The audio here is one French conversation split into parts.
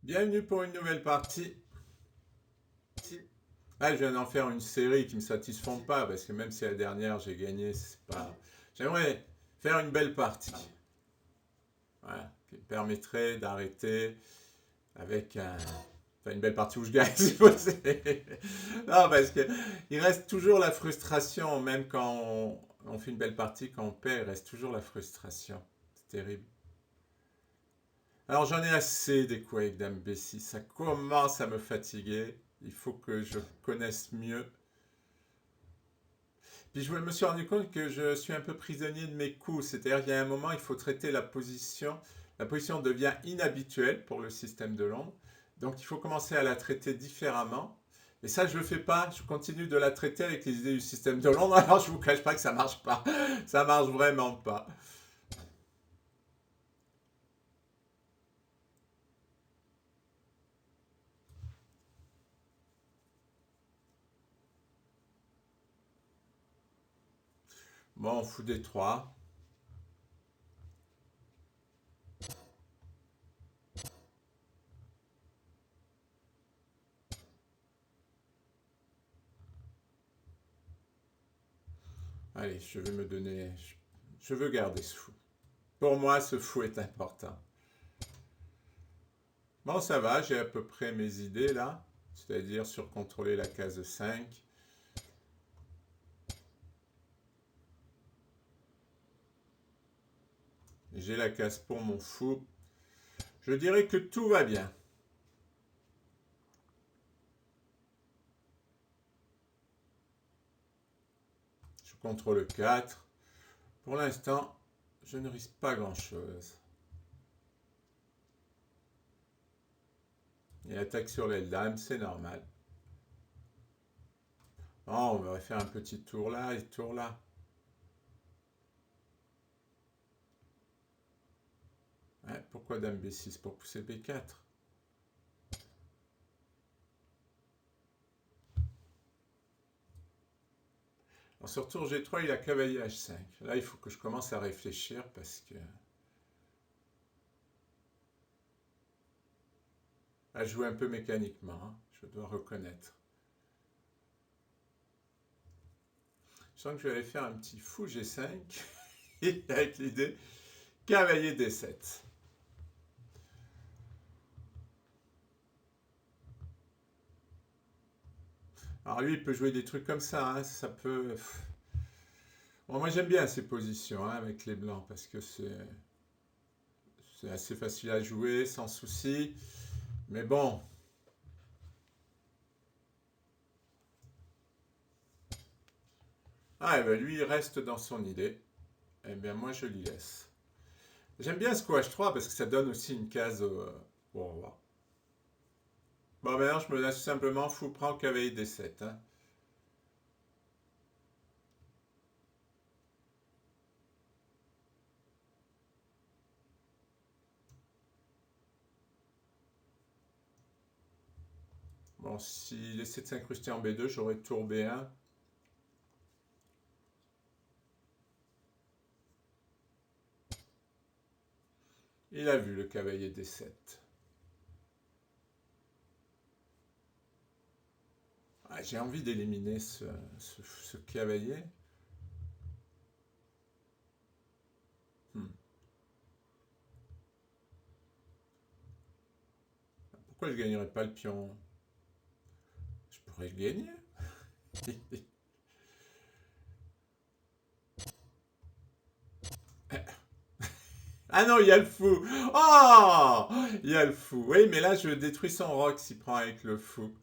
Bienvenue pour une nouvelle partie. Ah, je viens d'en faire une série qui me satisfont pas parce que même si la dernière j'ai gagné, c'est pas. J'aimerais faire une belle partie. Voilà, qui me permettrait d'arrêter avec enfin, une belle partie où je gagne, si possible. Non, parce que il reste toujours la frustration, même quand on fait une belle partie, quand on perd, il reste toujours la frustration. C'est terrible. Alors j'en ai assez des coups avec Dame B6, ça commence à me fatiguer. Il faut que je connaisse mieux. Puis je me suis rendu compte que je suis un peu prisonnier de mes coups, c'est-à-dire qu'il y a un moment, il faut traiter la position. La position devient inhabituelle pour le système de l'ombre, donc il faut commencer à la traiter différemment. Et ça, je ne le fais pas, je continue de la traiter avec les idées du système de l'ombre, alors je ne vous cache pas que ça marche pas. Ça marche vraiment pas. Bon, on fout des 3. Allez, je vais me donner. Je veux garder ce fou. Pour moi, ce fou est important. Bon, ça va, j'ai à peu près mes idées là, c'est-à-dire sur contrôler la case 5. J'ai la case pour mon fou. Je dirais que tout va bien. Je contrôle 4. Pour l'instant, je ne risque pas grand-chose. Il attaque sur l'aile dame, c'est normal. Oh, on va faire un petit tour là et tour là. Ouais, pourquoi dame B6 pour pousser B4? Alors sur tour G3, il a cavalier H5. Là, il faut que je commence à réfléchir parce que... à jouer un peu mécaniquement, hein, je dois reconnaître. Je sens que je vais aller faire un petit fou G5 avec l'idée cavalier D7. Alors lui, il peut jouer des trucs comme ça, hein, ça peut... Bon, moi j'aime bien ces positions hein, avec les blancs parce que c'est assez facile à jouer sans souci. Mais bon, ah, et ben lui il reste dans son idée. Eh bien moi je l'y laisse. J'aime bien squash 3 parce que ça donne aussi une case au roi. Bon, maintenant je me laisse simplement fou prend cavalier D7. Hein. Bon, s'il essaie de s'incruster en B2, j'aurais tour B1. Il a vu le cavalier D7. Ah, j'ai envie d'éliminer ce cavalier. Hmm. Pourquoi je ne gagnerais pas le pion? Je pourrais le gagner. Ah non, il y a le fou. Oh, il y a le fou. Oui, mais là, je détruis son roc s'il prend avec le fou.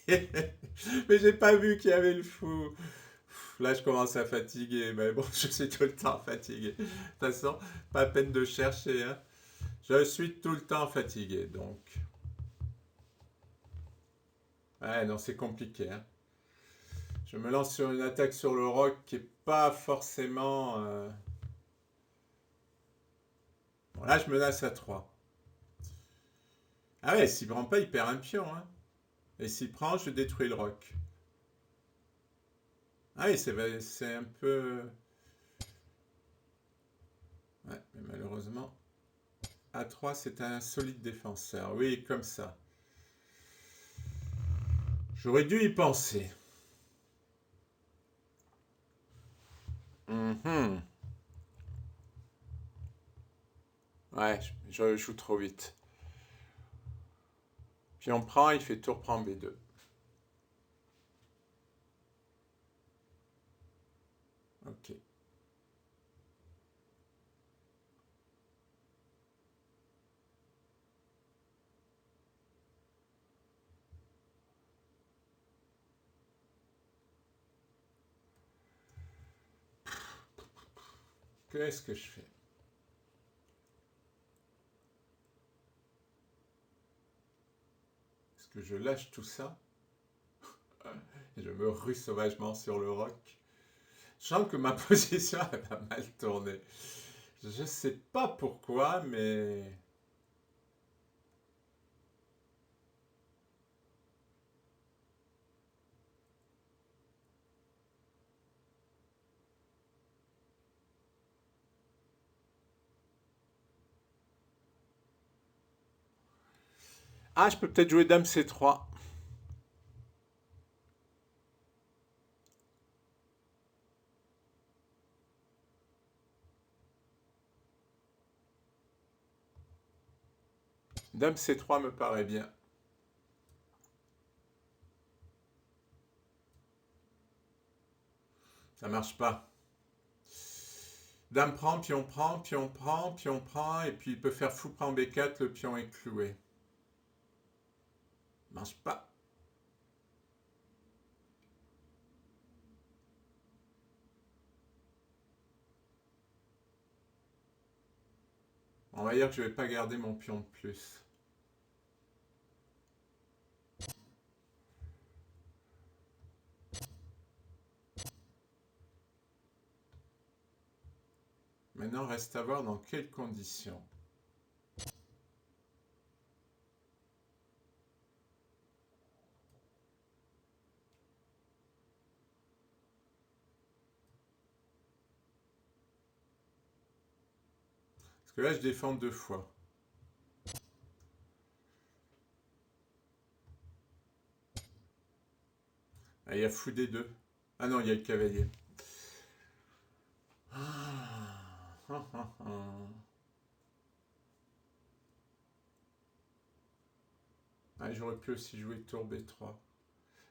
Mais j'ai pas vu qu'il y avait le fou. Là, je commence à fatiguer. Mais bon, je suis tout le temps fatigué. De toute façon, pas peine de chercher. Hein. Je suis tout le temps fatigué, donc. Ouais, non, c'est compliqué. Hein. Je me lance sur une attaque sur le roc qui est pas forcément. Bon, là, je menace à 3. Ah ouais, s'il prend pas, il perd un pion. Hein. Et s'il prend, je détruis le roc. Ah oui, c'est un peu. Ouais, mais malheureusement. A3, c'est un solide défenseur. Oui, comme ça. J'aurais dû y penser. Mhm. Ouais, je joue trop vite. Puis on prend, il fait tour prend B2. Ok. Qu'est-ce que je fais? Est-ce que je lâche tout ça? Et je me rue sauvagement sur le roc. Je sens que ma position elle va mal tourner. Je ne sais pas pourquoi, mais... Ah, je peux peut-être jouer Dame C3. Dame C3 me paraît bien. Ça marche pas. Dame prend, pion prend, pion prend, pion prend, et puis il peut faire fou prend B4, le pion est cloué. Marche pas. On va dire que je vais pas garder mon pion de plus. Maintenant, reste à voir dans quelles conditions. Parce que là, je défends 2 fois. Ah, il y a fou des 2. Ah non, il y a le cavalier. Ah, j'aurais pu aussi jouer tour B3.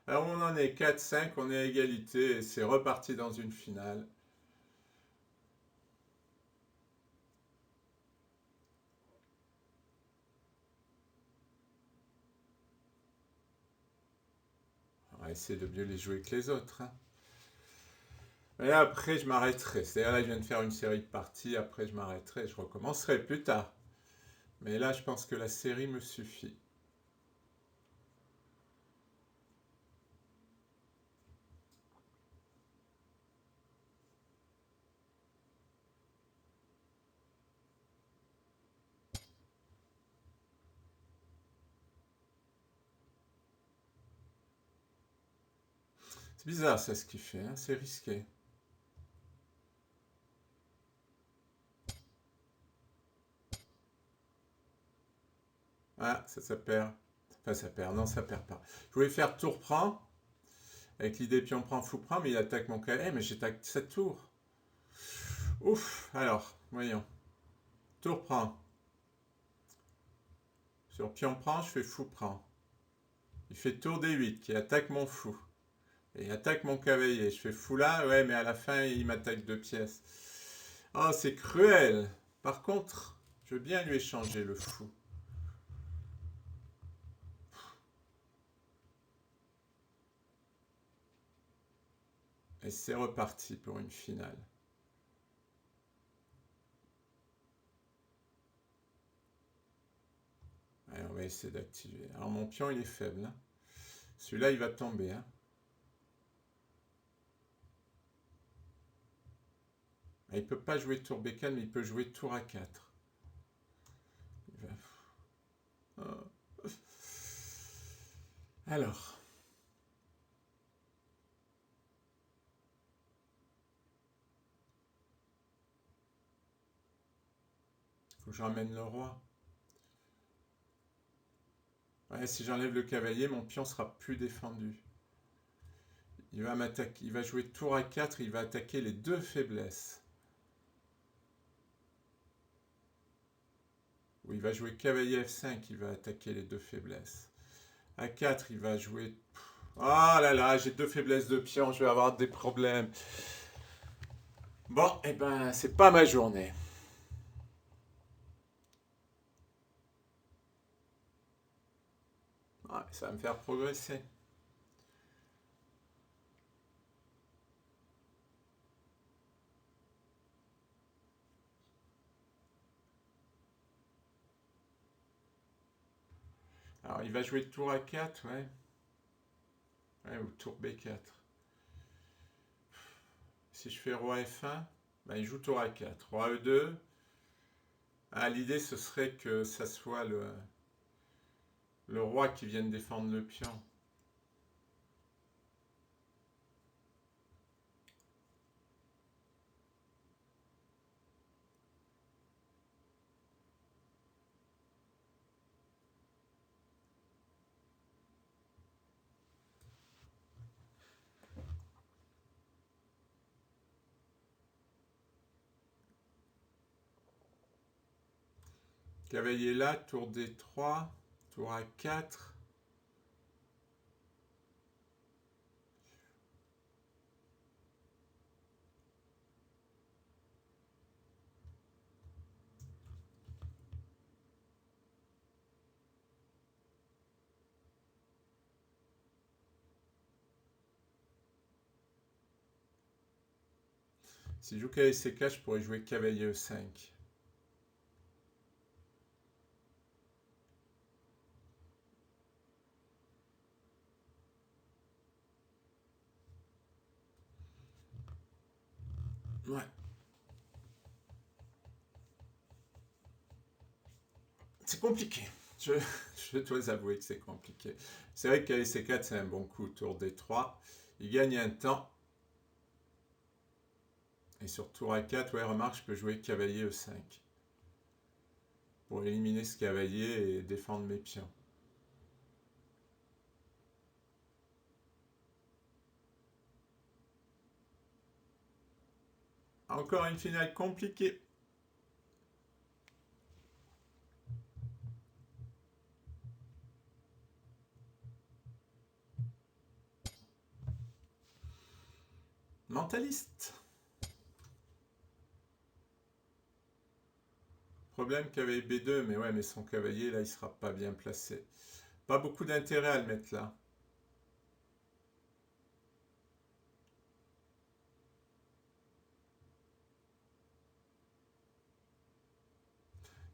Alors on en est 4-5, on est à égalité et c'est reparti dans une finale. On va essayer de mieux les jouer que les autres. Hein. Et après je m'arrêterai. C'est-à-dire là je viens de faire une série de parties, après je m'arrêterai, je recommencerai plus tard. Mais là je pense que la série me suffit. C'est bizarre ça ce qu'il fait, hein, c'est risqué. Ah, ça perd. Enfin ça perd, non ça perd pas. Je voulais faire tour prend, avec l'idée pion prend, fou prend, mais il attaque mon cavalier, mais j'attaque cette tour. Ouf, alors, voyons. Tour prend. Sur pion prend, je fais fou prend. Il fait tour D8 qui attaque mon fou. Et il attaque mon cavalier. Je fais fou là, ouais, mais à la fin, il m'attaque 2 pièces. Oh, c'est cruel. Par contre, je veux bien lui échanger le fou. Et c'est reparti pour une finale. Allez, on va essayer d'activer. Alors mon pion, il est faible. Hein. Celui-là, il va tomber. Hein. Il ne peut pas jouer tour B4, mais il peut jouer tour A4. Il va... oh. Alors. Il faut que je ramène le roi. Ouais, si j'enlève le cavalier, mon pion sera plus défendu. Il va m'attaquer, il va jouer tour à 4, il va attaquer les deux faiblesses. Ou il va jouer cavalier F5, il va attaquer les deux faiblesses. À 4, il va jouer... Oh là là, j'ai deux faiblesses de pion, je vais avoir des problèmes. Bon, eh ben, c'est pas ma journée. Ouais, ça va me faire progresser. Alors, il va jouer tour à 4, ouais. Ouais, ou tour B4. Si je fais roi F1, ben, il joue tour à 4. Roi E2. Ah, l'idée, ce serait que ça soit le roi qui vienne défendre le pion. Cavalier là, tour D3, tour A4. Si je joue cavalier C4, je pourrais jouer cavalier E5. Ouais. C'est compliqué. Je, je dois avouer que c'est compliqué. C'est vrai que cavalier C4, c'est un bon coup. Tour D3. Il gagne un temps. Et sur tour A4, ouais, remarque, je peux jouer cavalier E5. Pour éliminer ce cavalier et défendre mes pions. Encore une finale compliquée. Mentaliste. Problème cavalier B2, mais ouais, mais son cavalier là, il sera pas bien placé. Pas beaucoup d'intérêt à le mettre là.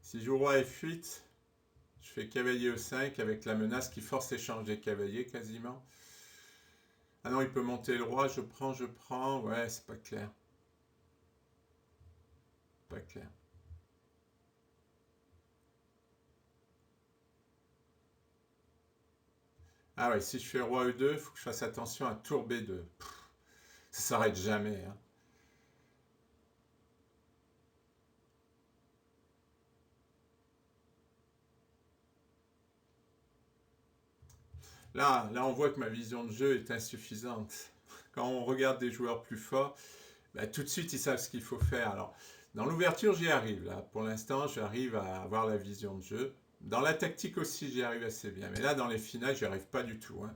Si je joue roi F8, je fais cavalier E5 avec la menace qui force l'échange des cavaliers quasiment. Ah non, il peut monter le roi, je prends, je prends. Ouais, c'est pas clair. Pas clair. Ah ouais, si je fais roi E2, il faut que je fasse attention à tour B2. Ça s'arrête jamais, hein. Là, on voit que ma vision de jeu est insuffisante. Quand on regarde des joueurs plus forts, bah, tout de suite, ils savent ce qu'il faut faire. Alors, dans l'ouverture, j'y arrive. Là. Pour l'instant, j'arrive à avoir la vision de jeu. Dans la tactique aussi, j'y arrive assez bien. Mais là, dans les finales, j'y arrive pas du tout, hein.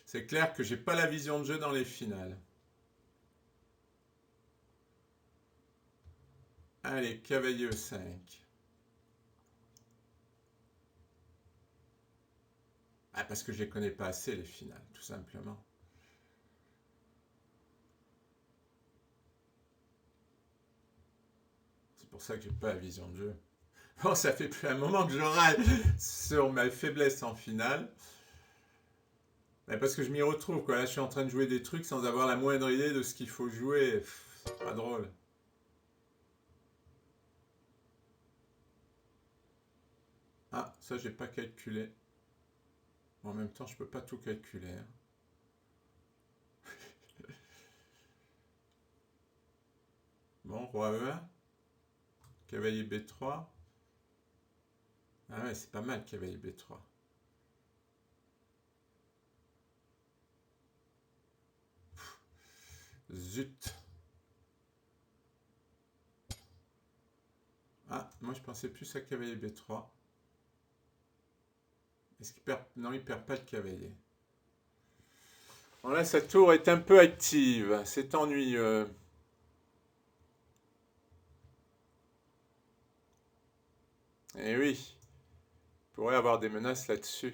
C'est clair que j'ai pas la vision de jeu dans les finales. Allez, cavalier E5. Ah, parce que je les connais pas assez, les finales, tout simplement. C'est pour ça que j'ai pas la vision de jeu. Bon, ça fait plus un moment que je râle sur ma faiblesse en finale. Mais parce que je m'y retrouve, quoi. Là, je suis en train de jouer des trucs sans avoir la moindre idée de ce qu'il faut jouer. C'est pas drôle. Ah, ça, j'ai pas calculé. En même temps, je peux pas tout calculer, hein. Bon, roi E1, cavalier B3. Ah ouais, c'est pas mal, cavalier B3. Zut. Ah, moi je pensais plus à cavalier B3. Est-ce qu'il perd... Non, il perd pas le cavalier. Bon, là, sa tour est un peu active. C'est ennuyeux. Eh oui. Il pourrait avoir des menaces là-dessus.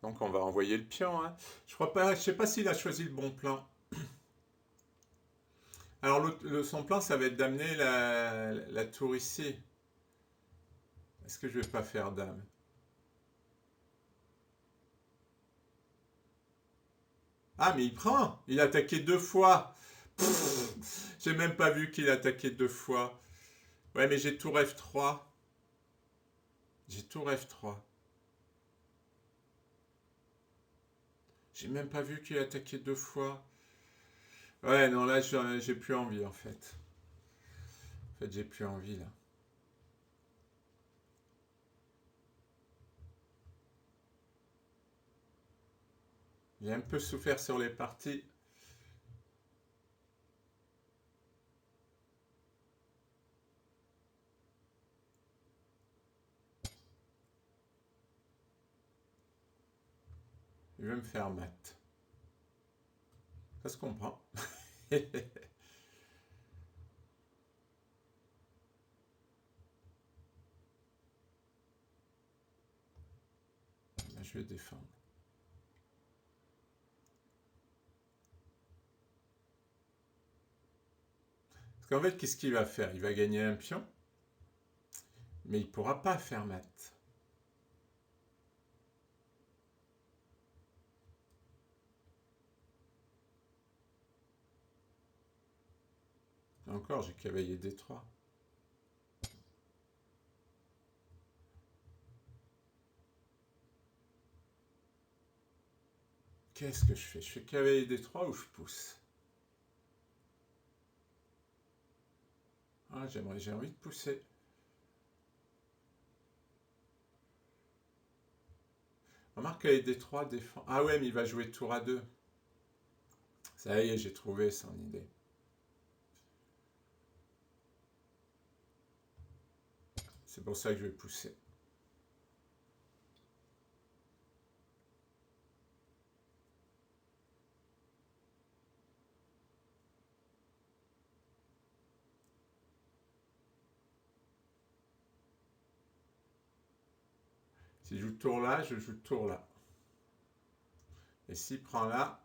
Donc on va envoyer le pion. Hein. Je sais pas s'il a choisi le bon plan. Alors son plan, ça va être d'amener la tour ici. Est-ce que je vais pas faire dame? Ah, mais il prend. Il a attaqué 2 fois. J'ai même pas vu qu'il a attaqué 2 fois. Ouais, mais j'ai tour F3. J'ai tour F3. J'ai même pas vu qu'il a attaqué 2 fois. Ouais, non, là, j'ai plus envie, en fait. En fait, j'ai plus envie, là. J'ai un peu souffert sur les parties. Il veut me faire mat. Ça se comprend. Je vais défendre. Parce qu'en fait, qu'est-ce qu'il va faire? Il va gagner un pion, mais il ne pourra pas faire mat. Encore, j'ai cavalier D3. Qu'est-ce que je fais? Je fais cavalier D3 ou je pousse? Ah, j'ai envie de pousser. Remarque cavalier D3 défend. Ah ouais, mais il va jouer tour A2. Ça y est, j'ai trouvé son idée. C'est pour ça que je vais pousser. S'il joue tour là, je joue tour là. Et s'il prend là...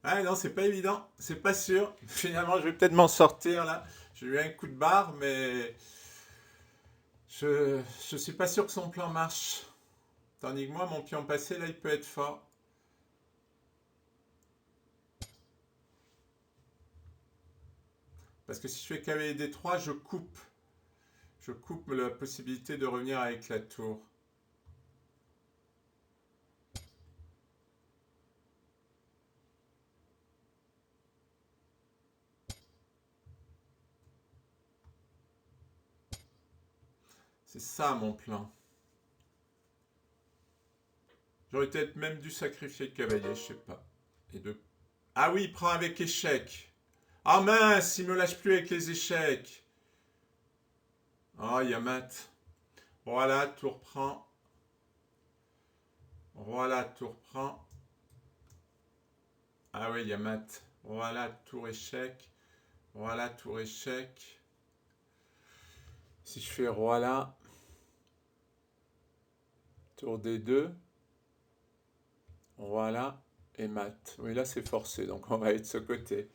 Ah non, c'est pas évident, c'est pas sûr. Finalement, je vais peut-être m'en sortir là. J'ai eu un coup de barre, mais je suis pas sûr que son plan marche. Tandis que moi, mon pion passé, là, il peut être fort. Parce que si je fais cavalier D3, je coupe. Je coupe la possibilité de revenir avec la tour. C'est ça mon plan. J'aurais peut-être même dû sacrifier le cavalier, je sais pas. Et de... Ah oui, il prend avec échec. Ah mince, il me lâche plus avec les échecs. Ah, il y a mat. Voilà, tour prend. Voilà, tour prend. Ah oui, il y a mat. Voilà, tour échec. Voilà, tour échec. Si je fais roi là. Tour D2. Voilà. Et mat. Oui, là c'est forcé, donc on va être de ce côté.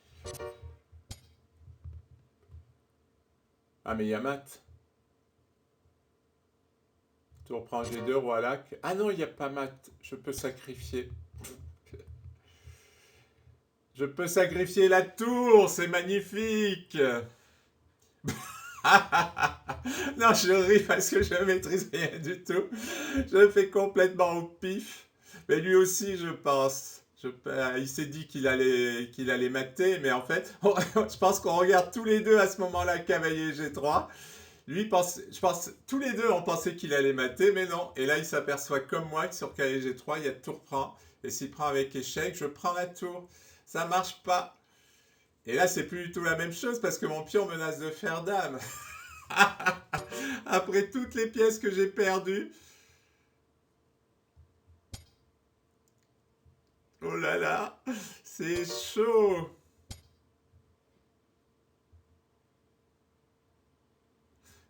Ah, mais il y a mat. Tour prend G2, roi là. Ah non, il n'y a pas mat. Je peux sacrifier. Je peux sacrifier la tour, c'est magnifique. Non, je ris parce que je ne maîtrise rien du tout. Je fais complètement au pif. Mais lui aussi, je pense. Il s'est dit qu'il allait mater, mais en fait, je pense qu'on regarde tous les deux à ce moment-là cavalier G3. Lui pense, je pense, tous les deux on pensait qu'il allait mater, mais non. Et là, il s'aperçoit comme moi que sur cavalier G3, il y a tour prend. Et s'il prend avec échec, je prends la tour. Ça marche pas. Et là, c'est plus du tout la même chose parce que mon pion menace de faire dame. Après toutes les pièces que j'ai perdues. Oh là là, c'est chaud.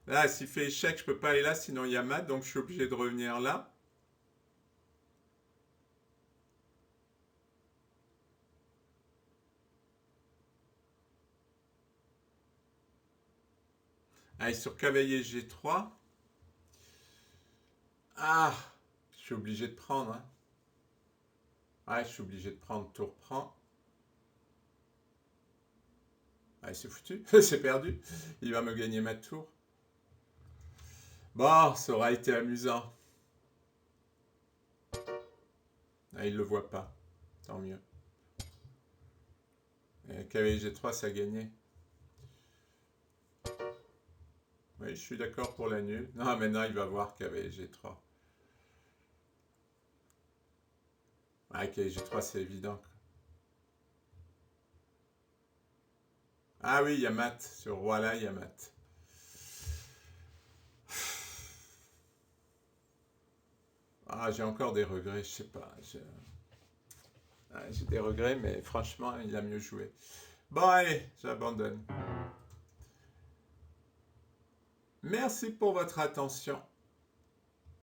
Là, s'il fait échec, je peux pas aller là, sinon il y a mat, donc je suis obligé de revenir là. Allez, sur cavalier G3. Ah, je suis obligé de prendre. Hein. Ouais, je suis obligé de prendre, tour prend. Allez, c'est foutu, c'est perdu. Il va me gagner ma tour. Bon, ça aura été amusant. Ah, il le voit pas. Tant mieux. Et cavalier G3, ça a gagné. Oui, je suis d'accord pour la nulle. Non, maintenant il va voir cavalier G3. Ah, cavalier G3, c'est évident. Ah oui, il y a mat. Sur roi là, il y a mat. Ah, j'ai encore des regrets, je sais pas. J'ai des regrets, mais franchement, il a mieux joué. Bon, allez, j'abandonne. Merci pour votre attention.